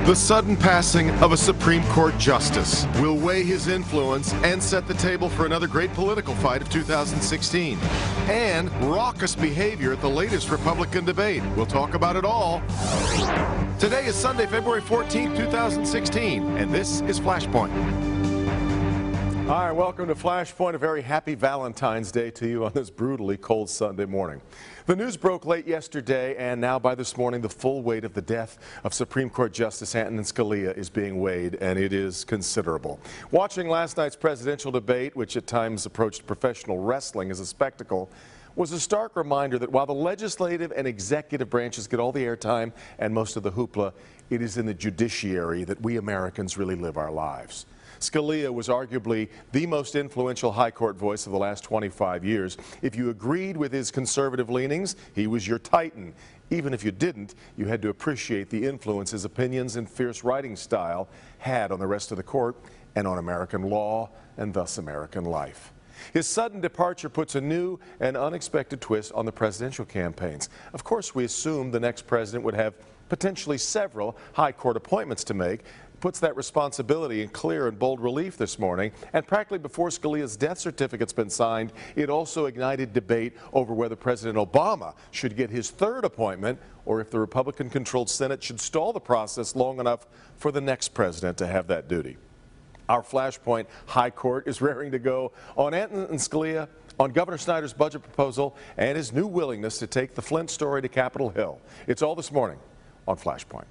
The sudden passing of a Supreme Court justice will weigh his influence and set the table for another great political fight of 2016. And raucous behavior at the latest Republican debate. We'll talk about it all. Today is Sunday, February 14th, 2016, and this is Flashpoint. Hi, welcome to Flashpoint. A very happy Valentine's Day to you on this brutally cold Sunday morning. The news broke late yesterday, and now by this morning, the full weight of the death of Supreme Court Justice Antonin Scalia is being weighed, and it is considerable. Watching last night's presidential debate, which at times approached professional wrestling as a spectacle, was a stark reminder that while the legislative and executive branches get all the airtime and most of the hoopla, it is in the judiciary that we Americans really live our lives. Scalia was arguably the most influential high court voice of the last 25 years. If you agreed with his conservative leanings, he was your titan. Even if you didn't, you had to appreciate the influence his opinions and fierce writing style had on the rest of the court and on American law and thus American life. His sudden departure puts a new and unexpected twist on the presidential campaigns. Of course, we assumed the next president would have potentially several high court appointments to make. Puts that responsibility in clear and bold relief this morning. And practically before Scalia's death certificate's been signed, it also ignited debate over whether President Obama should get his third appointment or if the Republican-controlled Senate should stall the process long enough for the next president to have that duty. Our Flashpoint High Court is raring to go on Antonin Scalia, on Governor Snyder's budget proposal, and his new willingness to take the Flint story to Capitol Hill. It's all this morning on Flashpoint.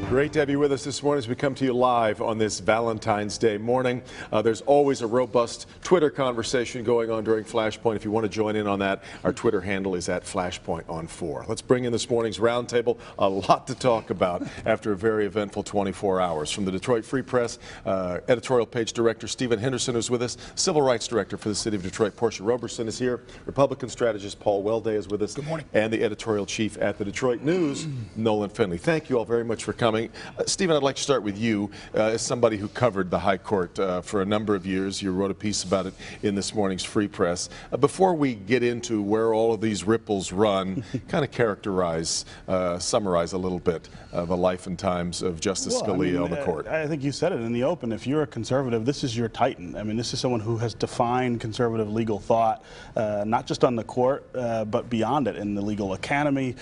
Great to have you with us this morning as we come to you live on this Valentine's Day morning. There's always a robust Twitter conversation going on during Flashpoint. If you want to join in on that, our Twitter handle is @FlashpointOn4. Let's bring in this morning's roundtable. A lot to talk about after a very eventful 24 hours. From the Detroit Free Press, editorial page director Stephen Henderson is with us. Civil rights director for the city of Detroit, Portia Roberson, is here. Republican strategist Paul Welday is with us. Good morning. And the editorial chief at the Detroit News, Nolan Finley. Thank you all very much for coming. Stephen, I'd like to start with you. As somebody who covered the High Court for a number of years, you wrote a piece about it in this morning's Free Press. Before we get into where all of these ripples run, kind of characterize, summarize a little bit the life and times of Justice Scalia on the court. I think you said it in the open. If you're a conservative, this is your titan. I mean, this is someone who has defined conservative legal thought, not just on the court, but beyond it, in the legal academy,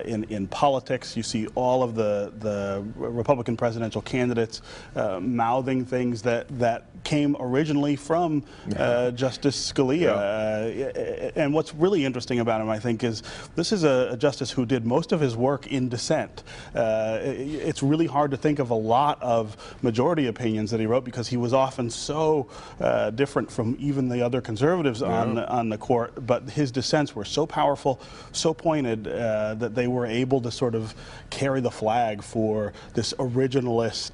in politics. You see all of the Republican presidential candidates mouthing things that came originally from Justice Scalia. And what's really interesting about him, I think, is this is a justice who did most of his work in dissent. It's really hard to think of a lot of majority opinions that he wrote because he was often so different from even the other conservatives on the court. But his dissents were so powerful, so pointed, that they were able to sort of carry the flag for this originalist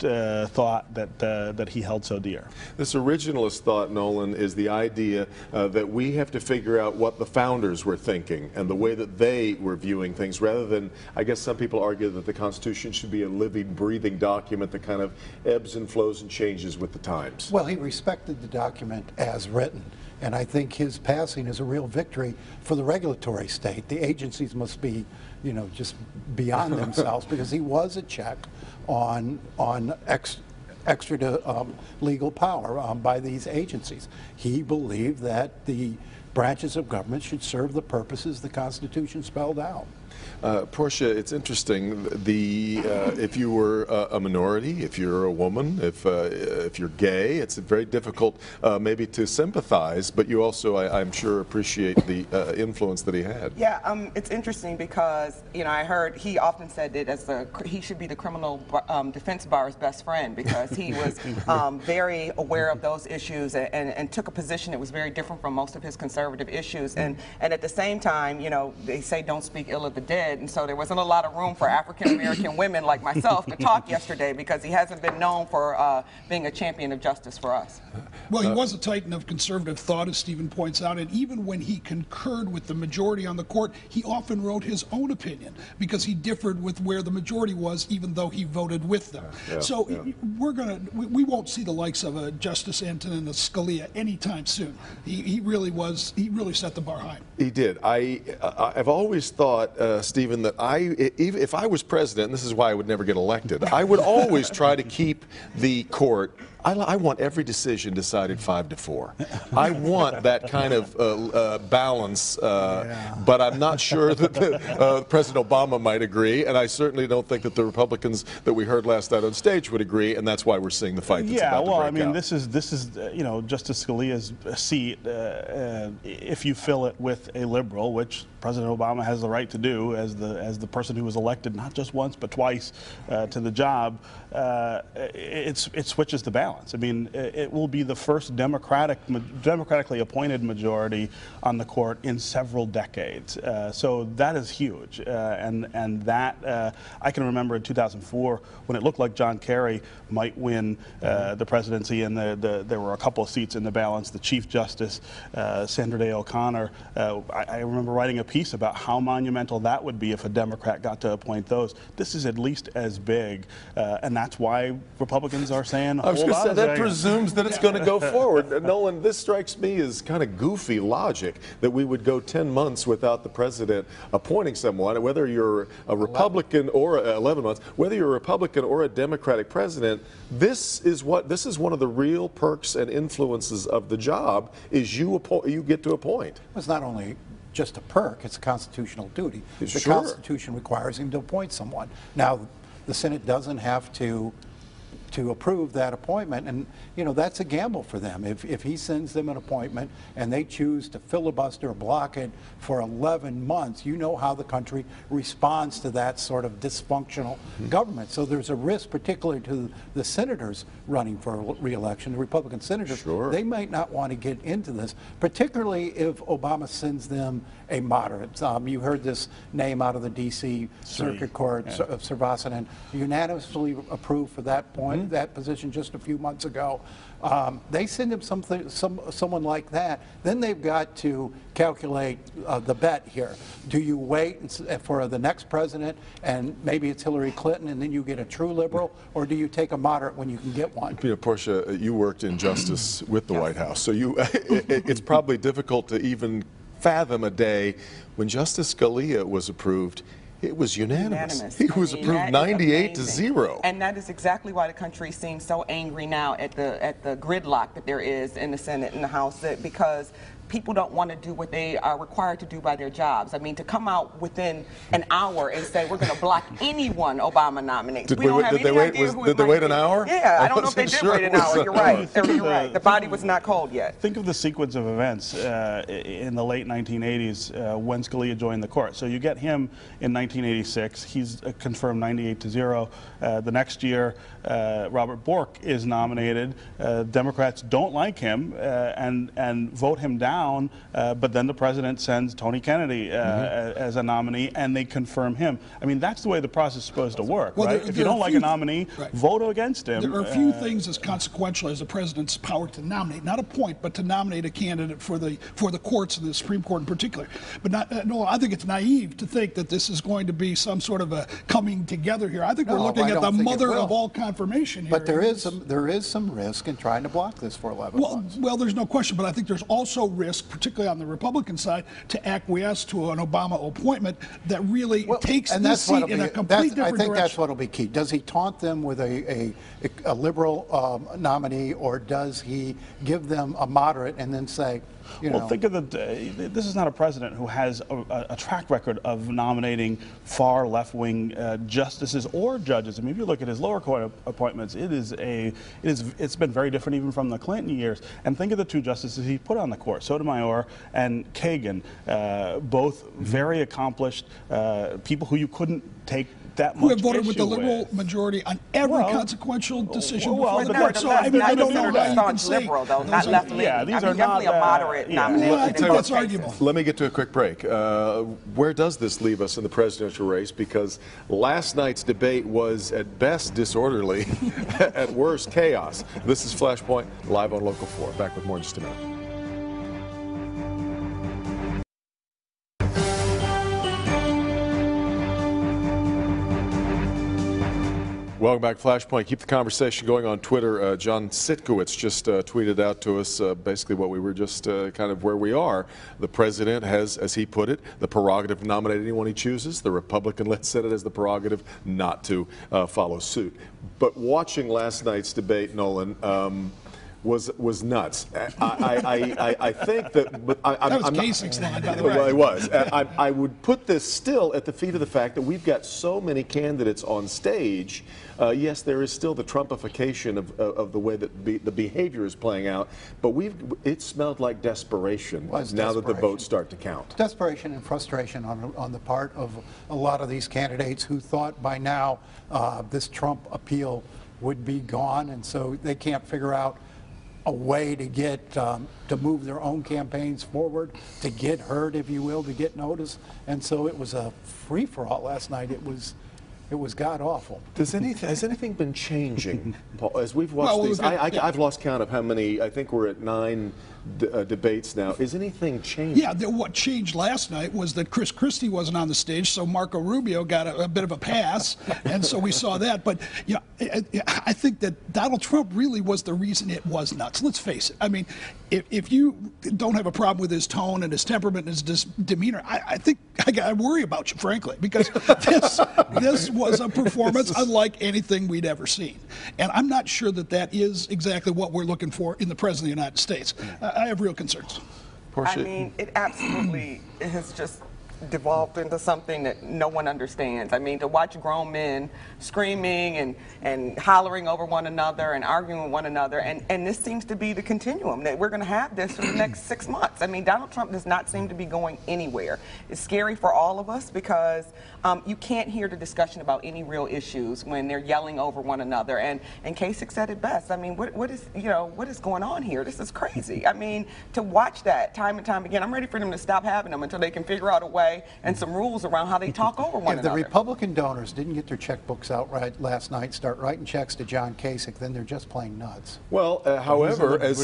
thought that he held so dear. This originalist thought, Nolan, is the idea that we have to figure out what the founders were thinking and the way that they were viewing things, rather than, I guess some people argue that the Constitution should be a living, breathing document that kind of ebbs and flows and changes with the times. Well, he respected the document as written. And I think his passing is a real victory for the regulatory state. The agencies must be, you know, just beyond themselves, because he was a check on extra legal power by these agencies. He believed that the branches of government should serve the purposes the Constitution spelled out. Portia, it's interesting. If you were a minority, if you're a woman, if you're gay, it's very difficult maybe to sympathize. But you also, I'm sure, appreciate the influence that he had. Yeah, it's interesting because I heard he often said that he should be the criminal defense bar's best friend, because he was very aware of those issues and took a position that was very different from most of his conservative issues. And at the same time, they say don't speak ill of the the dead, and so there wasn't a lot of room for African-American women like myself to talk yesterday because he hasn't been known for being a champion of justice for us. Well, he was a titan of conservative thought, as Stephen points out, and even when he concurred with the majority on the court, he often wrote his own opinion because he differed with where the majority was, even though he voted with them. We won't see the likes of Justice Antonin Scalia anytime soon. He really set the bar high. He did. I've always thought, Stephen, that if I was president, and this is why I would never get elected, I would always try to keep the court. I want every decision decided 5-4. I want that kind of balance, but I'm not sure that President Obama might agree, and I certainly don't think that the Republicans that we heard last night on stage would agree, and that's why we're seeing the fight that's about to break out. I mean, this is Justice Scalia's seat. If you fill it with a liberal, which President Obama has the right to do as the person who was elected not just once but twice to the job, it switches the balance. I mean, it will be the first democratically appointed majority on the court in several decades. So that is huge, and that I can remember in 2004 when it looked like John Kerry might win the presidency, and there were a couple of seats in the balance. The Chief Justice, Sandra Day O'Connor. I remember writing a piece about how monumental that would be if a Democrat got to appoint those. This is at least as big, and that's why Republicans are saying, I was going to say, that presumes that it's going to go forward. Nolan, this strikes me as kind of goofy logic that we would go 10 months without the president appointing someone, whether you're a Republican or 11 months, whether you're a Republican or a Democratic president. This is one of the real perks and influences of the job is you get to appoint. It's not only just a perk, it's a constitutional duty. The Constitution requires him to appoint someone. Now, the Senate doesn't have to approve that appointment, and that's a gamble for them. If he sends them an appointment and they choose to filibuster or block it for 11 months, you know how the country responds to that sort of dysfunctional government. So there's a risk, particularly to the senators running for re-election, the Republican senators. They might not want to get into this, particularly if Obama sends them a moderate. You heard this name out of the D.C. Circuit Court of Srinivasan, unanimously approved for that point, that position just a few months ago. They send him someone like that, then they've got to calculate the bet here. Do you wait for the next president and maybe it's Hillary Clinton and then you get a true liberal, or do you take a moderate when you can get one? Portia, you worked in justice with the White House, so it's probably difficult to even fathom a day when Justice Scalia was approved. It was unanimous. He was approved 98-0. And that is exactly why the country seems so angry now at the gridlock that there is in the Senate and the House, because people don't want to do what they are required to do by their jobs. I mean, to come out within an hour and say we're going to block anyone Obama nominates. Did they wait an hour? Yeah, I don't know if they did wait an hour. You're right. You're right. The body was not cold yet. Think of the sequence of events in the late 1980s when Scalia joined the court. So you get him in 1986. He's confirmed 98-0. The next year, Robert Bork is nominated. Democrats don't like him and vote him down. But then the president sends Tony Kennedy as a nominee, and they confirm him. I mean, that's the way the process is supposed to work, right? If you don't like a nominee, vote against him. There are a few things as consequential as the president's power to nominate, not appoint, but to nominate a candidate for the courts and the Supreme Court in particular. But I think it's naive to think that this is going to be some sort of a coming together here. I think we're looking at the mother of all confirmation here. But there is some risk in trying to block this for 11 months. Well, there's no question, but I think there's also risk, particularly on the Republican side, to acquiesce to an Obama appointment that really takes this seat in a complete different direction. I think that's what will be key. Does he taunt them with a liberal nominee, or does he give them a moderate and then say, Well, think of this is not a president who has a track record of nominating far left-wing justices or judges. I mean, if you look at his lower court appointments, it's been very different even from the Clinton years. And think of the two justices he put on the court, Sotomayor and Kagan, both very accomplished people who you couldn't take that much who have voted with the issue liberal with. majority on every Well, consequential decision well, before the but court. that's So I don't know how you can staunch say liberal, though, those not are- left leaning. Yeah, these I mean, are definitely not, a moderate yeah. nomination. Yeah, I in think both that's cases. arguable. Let me get to a quick break. Where does this leave us in the presidential race? Because last night's debate was at best disorderly, at worst chaos. This is Flashpoint, live on Local 4. Back with more in just a minute. Welcome back, Flashpoint. Keep the conversation going on Twitter. John Sitkowitz just tweeted out to us basically what we were just kind of where we are. The president has, as he put it, the prerogative to nominate anyone he chooses. The Republican-led Senate has the prerogative not to follow suit. But watching last night's debate, Nolan, was nuts. I think that, but That was Kasich's line, by the way. It was. I would put this still at the feet of the fact that we've got so many candidates on stage. Yes, there is still the Trumpification of the way that the behavior is playing out, but it smelled like desperation now that the votes start to count. Desperation and frustration on the part of a lot of these candidates who thought by now this Trump appeal would be gone, and so they can't figure out a way to get to move their own campaigns forward, to get heard, if you will, to get noticed. And so it was a free-for-all last night. It was god awful. Has anything been changing, Paul, as we've watched these? I've lost count of how many. I think we're at 9 debates now. Is anything changing? Yeah, what changed last night was that Chris Christie wasn't on the stage, so Marco Rubio got a bit of a pass, and so we saw that. But yeah, I think that Donald Trump really was the reason it was nuts. Let's face it. I mean, if you don't have a problem with his tone and his temperament and his demeanor, I think I worry about you, frankly, because this was a performance unlike anything we'd ever seen. And I'm not sure that is exactly what we're looking for in the President of the United States. I have real concerns. I mean, it absolutely has just devolved into something that no one understands. I mean, to watch grown men screaming and hollering over one another and arguing with one another, and this seems to be the continuum, that we're going to have this for the next 6 months. I mean, Donald Trump does not seem to be going anywhere. It's scary for all of us because you can't hear the discussion about any real issues when they're yelling over one another. And Kasich said it best. I mean, what is going on here? This is crazy. I mean, to watch that time and time again, I'm ready for them to stop having them until they can figure out a way and some rules around how they talk over one another. If the Republican donors didn't get their checkbooks out right last night, start writing checks to John Kasich, then they're just plain nuts. Well, however, as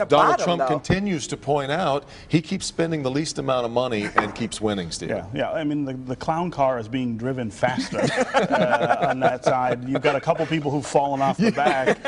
Donald Trump continues to point out, he keeps spending the least amount of money and keeps winning, Stephen. Yeah. I mean, the clown car is being driven faster on that side. You've got a couple people who've fallen off the back,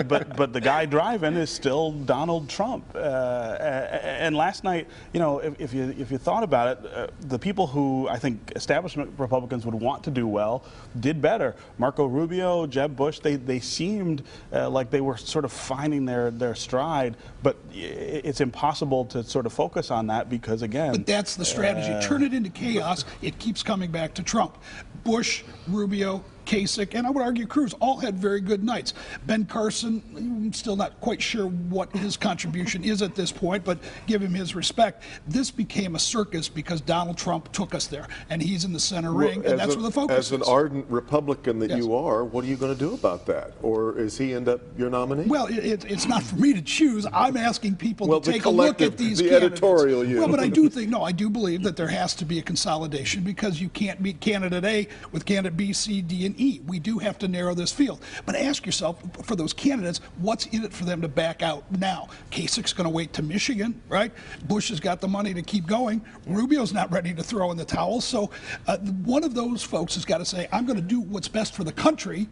but the guy driving is still Donald Trump. And last night, you know, if you thought about it, the people who I think establishment Republicans would want to do well did better. Marco Rubio, Jeb Bush, they seemed like they were sort of finding their stride, but it's impossible to sort of focus on that because, again... But that's the strategy. Turn it into chaos. It keeps coming back to Trump. Bush, Rubio, Kasich, and I would argue Cruz all had very good nights. Ben Carson, I'm still not quite sure what his contribution is at this point, but give him his respect. This became a circus because Donald Trump took us there, and he's in the center ring, and that's where the focus is. As an ardent Republican that you are, what are you going to do about that? Or is he end up your nominee? Well, it's not for me to choose. I'm asking people to take a look at these candidates. Editorial you. Well, but I do believe that there has to be a consolidation because you can't meet candidate A with candidate B, C, D, and E. We do have to narrow this field. But ask yourself, for those candidates, what's in it for them to back out now? Kasich's going to wait to Michigan, right? Bush has got the money to keep going. Rubio's not ready to throw in the towel. So one of those folks has got to say, I'm going to do what's best for the country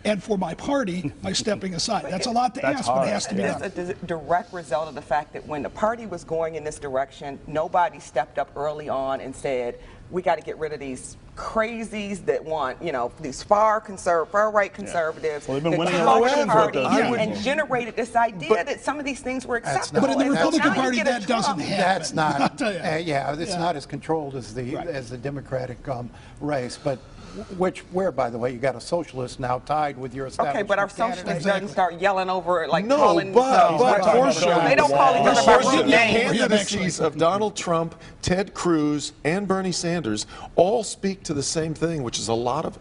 and for my party by stepping aside. That's a lot to ask, but it has to be done. It's a direct result of the fact that when the party was going in this direction, nobody stepped up early on and said, we got to get rid of these crazies that want, you know, these far-right conservatives Well, they've been winning that elections party and generated this idea that some of these things were acceptable. But in the Republican Party, get that doesn't happen. That's not, it's not as controlled as the Democratic race. But where, by the way, you got a socialist now tied with your establishment. Okay, but our candidate. socialists doesn't start yelling over it like No, calling. but Portia- they don't call each other by Portia, real the names. candidacies of Donald Trump, Ted Cruz, and Bernie Sanders all speak to the same thing, which is a lot of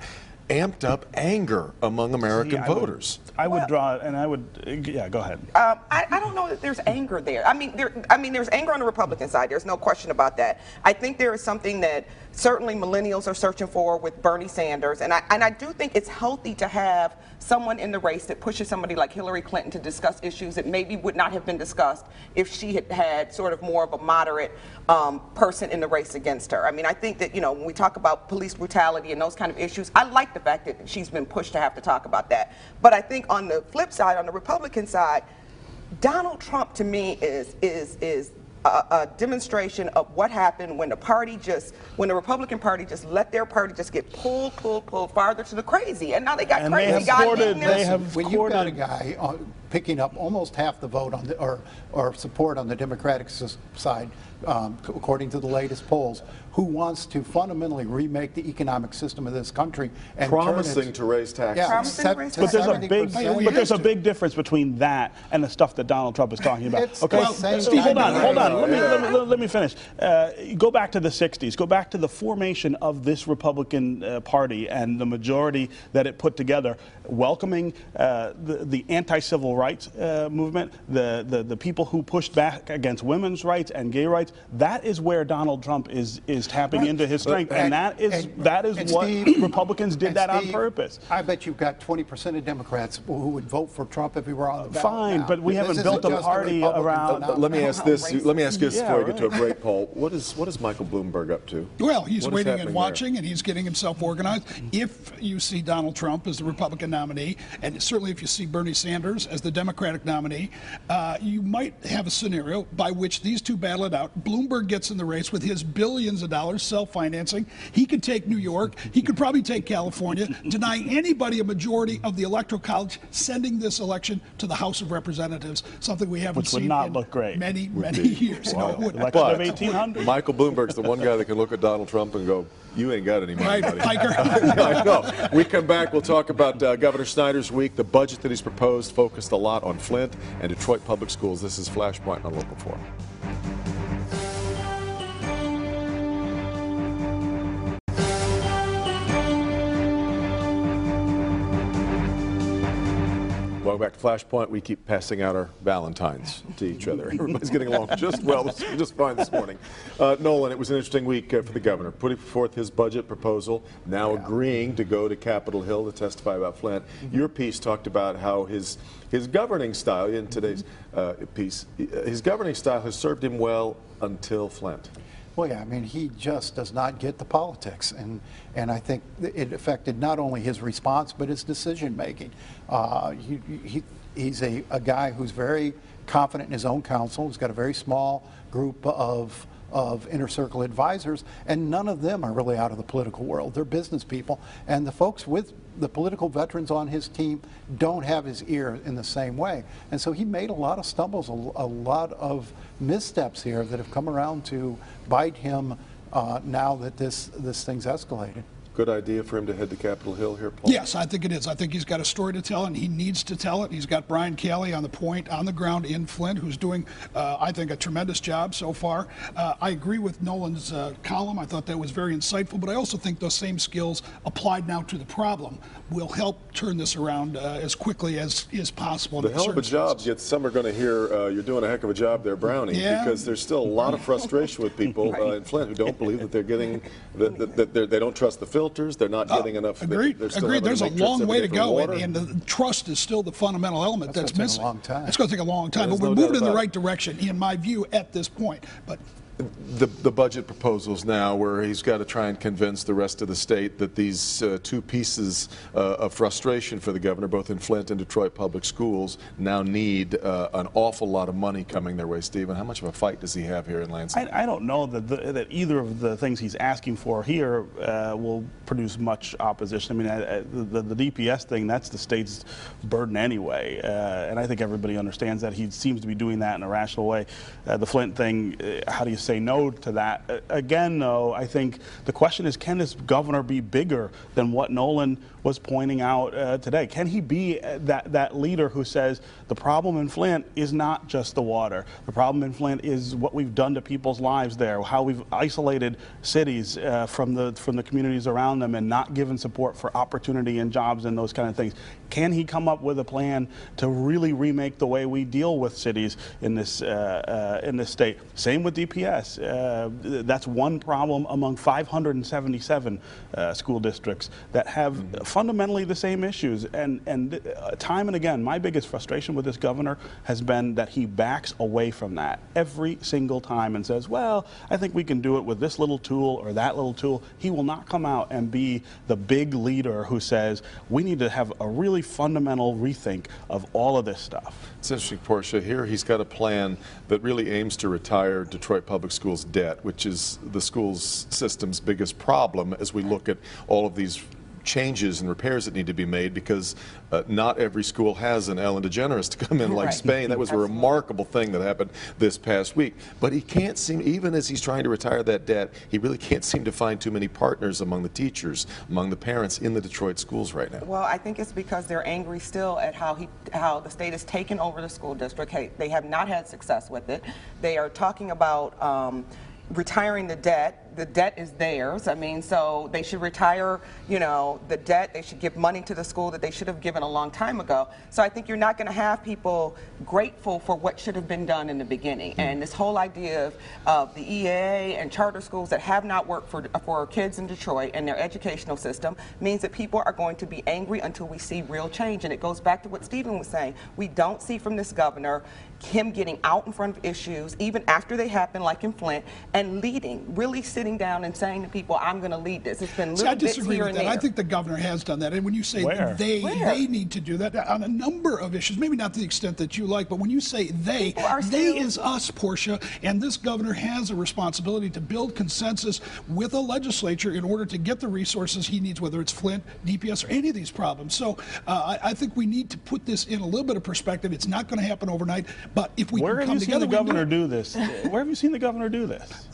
amped up anger among American voters. I would draw, and I would, yeah, go ahead. I don't know that there's anger there. I mean, there's anger on the Republican side. There's no question about that. I think there is something that certainly millennials are searching for with Bernie Sanders, and I do think it's healthy to have someone in the race that pushes somebody like Hillary Clinton to discuss issues that maybe would not have been discussed if she had had sort of more of a moderate person in the race against her. I mean, I think that, you know, when we talk about police brutality and those kind of issues, I like the fact that she's been pushed to have to talk about that. But I think on the flip side, on the Republican side, Donald Trump to me is a demonstration of what happened when the Republican Party just let their party just get pulled farther to the crazy, and now they got And crazy. When you've got a guy picking up almost half the vote on the, or support on the Democratic side, according to the latest polls, who wants to fundamentally remake the economic system of this country and Promising to raise taxes. But there's a big difference between that and the stuff that Donald Trump is talking about. It's Okay, the same Steve, hold on. thing. Let me finish. Go back to the 60s. Go back to the formation of this Republican Party and the majority that it put together, welcoming the anti-civil rights movement, the people who pushed back against women's rights and gay rights. That is where Donald Trump is tapping into his strength, and that is what Steve, Republicans did that on Steve, purpose. I bet you've got 20% of Democrats who would vote for Trump if he were on the ballot. Fine, now. but we haven't This built isn't a just party Republican around. phenomenon. Let me ask this. Let me ask you this Yeah, before we get to a right. break, Paul. What is Michael Bloomberg up to? Well, he's What is waiting and happening watching, and he's getting himself organized. If you see Donald Trump as the Republican nominee, and certainly if you see Bernie Sanders as the Democratic nominee, you might have a scenario by which these two battle it out. Bloomberg gets in the race with his billions of dollars self-financing. He could take New York. He could probably take California, deny anybody a majority of the Electoral College, sending this election to the House of Representatives, something we haven't Which would seen not in look great. many years. No, it wouldn't. Election of But 1800. Michael Bloomberg's the one guy that can look at Donald Trump and go, "You ain't got any money, Right, buddy." Piker. I know. We come back, we'll talk about Governor Snyder's week. The budget that he's proposed focused a lot on Flint and Detroit public schools. This is Flashpoint on Local 4. Welcome back to Flashpoint. We keep passing out our Valentines to each other. Everybody's getting along just fine this morning. Nolan, it was an interesting week for the governor, putting forth his budget proposal, now agreeing to go to Capitol Hill to testify about Flint. Your piece talked about how his governing style, in today's piece, his governing style has served him well until Flint. Well, yeah, I mean, he just does not get the politics, and I think it affected not only his response but his decision making. He's a guy who's very confident in his own counsel. He's got a very small group of inner circle advisors, and none of them are really out of the political world. They're business people, and the folks with the political veterans on his team don't have his ear in the same way. And so he made a lot of stumbles, a lot of missteps here that have come around to bite him now that this thing's escalated. Good idea for him to head to Capitol Hill here, Paul? Yes, I think it is. I think he's got a story to tell, and he needs to tell it. He's got Brian Kelly on the point, on the ground in Flint, who's doing, I think, a tremendous job so far. I agree with Nolan's column. I thought that was very insightful, but I also think those same skills applied now to the problem will help turn this around as quickly as is possible. The hell of a job. Yet some are going to hear you're doing a heck of a job there, Brownie, because there's still a lot of frustration with people in Flint who don't believe that they're getting, that they don't trust the filters. They're not getting enough. Agreed. There's a long way to go, and the trust is still the fundamental element that's missing. It's going to take a long time. It's going to take a long time, but we're moving in the right direction, in my view, at this point. But the budget proposals now, where he's got to try and convince the rest of the state that these two pieces of frustration for the governor, both in Flint and Detroit public schools, now need an awful lot of money coming their way. Stephen, how much of a fight does he have here in Lansing? I don't know that either of the things he's asking for here will produce much opposition. I mean, the DPS thing, that's the state's burden anyway, and I think everybody understands that. He seems to be doing that in a rational way. The Flint thing, how do you say say no to that. Again, though, I think the question is, can this governor be bigger than what Nolan was pointing out today? Can he be that leader who says the problem in Flint is not just the water. The problem in Flint is what we've done to people's lives there, how we've isolated cities from the communities around them and not given support for opportunity and jobs and those kind of things. Can he come up with a plan to really remake the way we deal with cities in this state? Same with DPS. That's one problem among 577 school districts that have fundamentally the same issues. And time and again, my biggest frustration with this governor has been that he backs away from that every single time and says, well, I think we can do it with this little tool or that little tool. He will not come out and be the big leader who says we need to have a really fundamental rethink of all of this stuff. It's interesting, Portia. Here he's got a plan that really aims to retire Detroit Public Schools debt, which is the school's system's biggest problem as we look at all of these changes and repairs that need to be made, because not every school has an Ellen DeGeneres to come in like Spain. That was a remarkable thing that happened this past week. But he can't seem, even as he's trying to retire that debt, he really can't seem to find too many partners among the teachers, among the parents in the Detroit schools right now. Well, I think it's because they're angry still at how the state has taken over the school district. Hey, they have not had success with it. They are talking about retiring the debt. The debt is theirs. I mean, so they should retire, you know, the debt. They should give money to the school that they should have given a long time ago. So I think you're not going to have people grateful for what should have been done in the beginning. And this whole idea of the EA and charter schools that have not worked for kids in Detroit and their educational system means that people are going to be angry until we see real change. And it goes back to what Stephen was saying. We don't see from this governor him getting out in front of issues, even after they happen, like in Flint, and leading, really sitting down and saying to people, I'm going to lead this. It's been little bits here and there. I think the governor has done that. And when you say they need to do that on a number of issues, maybe not to the extent that you like, but when you say they is us, Portia, and this governor has a responsibility to build consensus with a legislature in order to get the resources he needs, whether it's Flint, DPS, or any of these problems. So I think we need to put this in a little bit of perspective. It's not going to happen overnight, but if we can come together, Where have you seen the governor do this? Where have you seen the governor do this?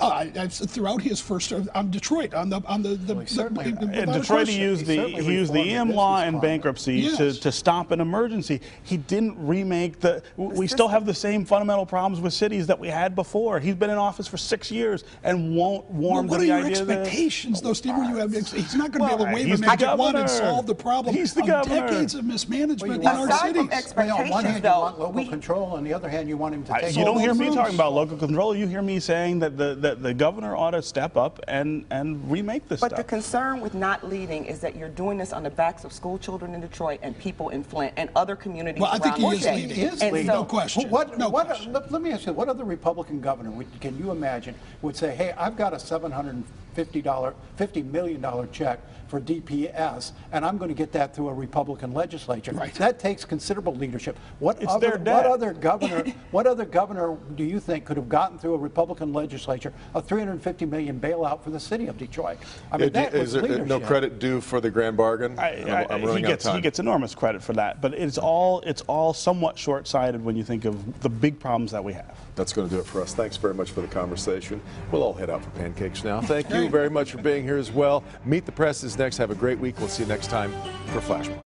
Throughout his first on Detroit, in Detroit, he used the EM law in bankruptcy to stop an emergency. He didn't remake the. We still have the same fundamental problems with cities that we had before. He's been in office for 6 years and won't warm to the idea. What are your expectations, though, Steve? He's not going to be able to wave a magic wand and solve the problem of decades of mismanagement in our cities. On one hand, you want local control. On the other hand, you want him to take. You don't hear me talking about local control. You hear me saying that the governor ought to step up and remake this stuff. But the concern with not leading is that you're doing this on the backs of school children in Detroit and people in Flint and other communities around the state. Well, I think he is leading. No question. Let me ask you, what other Republican governor can you imagine would say, hey, I've got a $750 million check for DPS, and I'm going to get that through a Republican legislature. Right. That takes considerable leadership. What other governor do you think could have gotten through a Republican legislature a $350 million bailout for the city of Detroit? I mean, that was leadership. No credit due for the grand bargain? I'm running out of time. He gets enormous credit for that, but it's all somewhat short-sighted when you think of the big problems that we have. That's going to do it for us. Thanks very much for the conversation. We'll all head out for pancakes now. Thank you very much for being here as well. Meet the Press is next. Have a great week. We'll see you next time for Flashpoint.